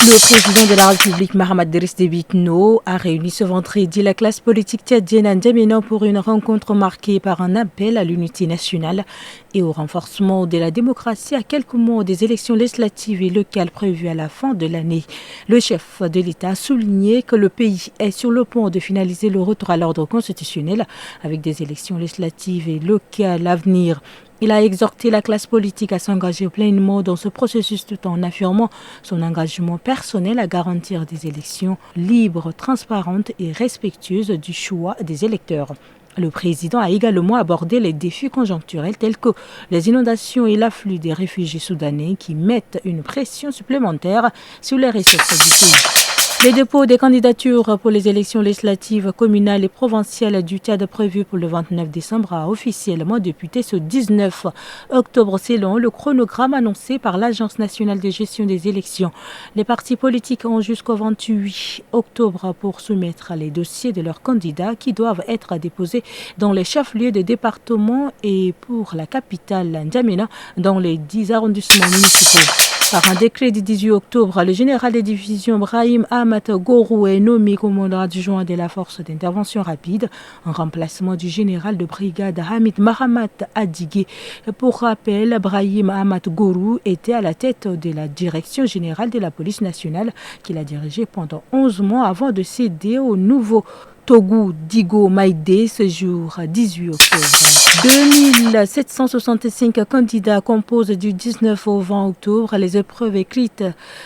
Le président de la République, Mahamat Idriss Déby Itno, a réuni ce vendredi la classe politique tchadienne à N'Djamena pour une rencontre marquée par un appel à l'unité nationale et au renforcement de la démocratie à quelques mois des élections législatives et locales prévues à la fin de l'année. Le chef de l'État a souligné que le pays est sur le point de finaliser le retour à l'ordre constitutionnel avec des élections législatives et locales à venir. Il a exhorté la classe politique à s'engager pleinement dans ce processus tout en affirmant son engagement personnel à garantir des élections libres, transparentes et respectueuses du choix des électeurs. Le président a également abordé les défis conjoncturels tels que les inondations et l'afflux des réfugiés soudanais qui mettent une pression supplémentaire sur les ressources du pays. Les dépôts des candidatures pour les élections législatives communales et provinciales du Tchad prévues pour le 29 décembre a officiellement débuté ce 19 octobre selon le chronogramme annoncé par l'Agence nationale de gestion des élections. Les partis politiques ont jusqu'au 28 octobre pour soumettre les dossiers de leurs candidats qui doivent être déposés dans les chefs-lieux des départements et pour la capitale N'Djamena dans les 10 arrondissements municipaux. Par un décret du 18 octobre, le général des divisions Brahim Ahmad Gorou est nommé commandant adjoint de la force d'intervention rapide en remplacement du général de brigade Hamid Mahamat Adigé. Pour rappel, Brahim Ahmad Gorou était à la tête de la direction générale de la police nationale qu'il a dirigée pendant 11 mois avant de céder au nouveau Togou Digo Maïdé ce jour 18 octobre. 2765 candidats composent du 19 au 20 octobre les épreuves écrites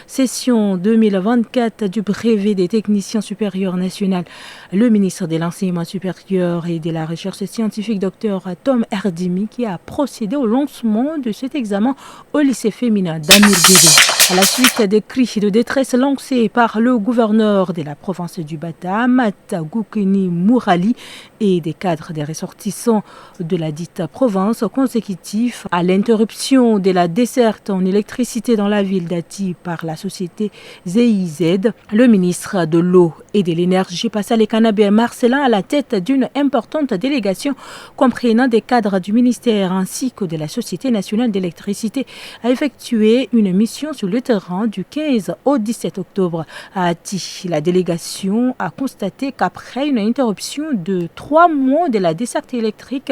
session 2024 du brevet des techniciens supérieurs national. Le ministre de l'Enseignement supérieur et de la Recherche scientifique, Dr Tom Erdimi, qui a procédé au lancement de cet examen au lycée féminin d'Amir Guédé. À la suite des cris de détresse lancés par le gouverneur de la province du Bata, Mata Goukeni Mourali, et des cadres des ressortissants de la dite province consécutifs à l'interruption de la desserte en électricité dans la ville d'Ati par la société ZIZ, le ministre de l'eau et de l'énergie Pascal Kanabé Marcelin à la tête d'une importante délégation comprenant des cadres du ministère ainsi que de la Société nationale d'électricité a effectué une mission sur le terrain du 15 au 17 octobre à Ati. La délégation a constaté qu'après une interruption de 3 mois de la desserte électrique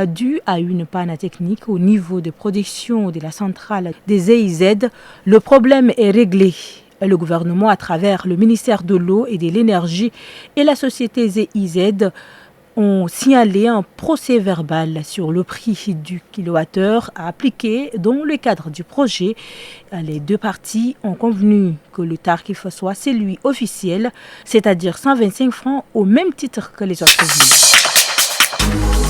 due à une panne technique au niveau de production de la centrale des ZIZ, le problème est réglé. Le gouvernement, à travers le ministère de l'eau et de l'énergie et la société ZIZ, ont signalé un procès verbal sur le prix du kilowattheure à appliquer dans le cadre du projet. Les deux parties ont convenu que le tarif soit celui officiel, c'est-à-dire 125 francs au même titre que les autres villes.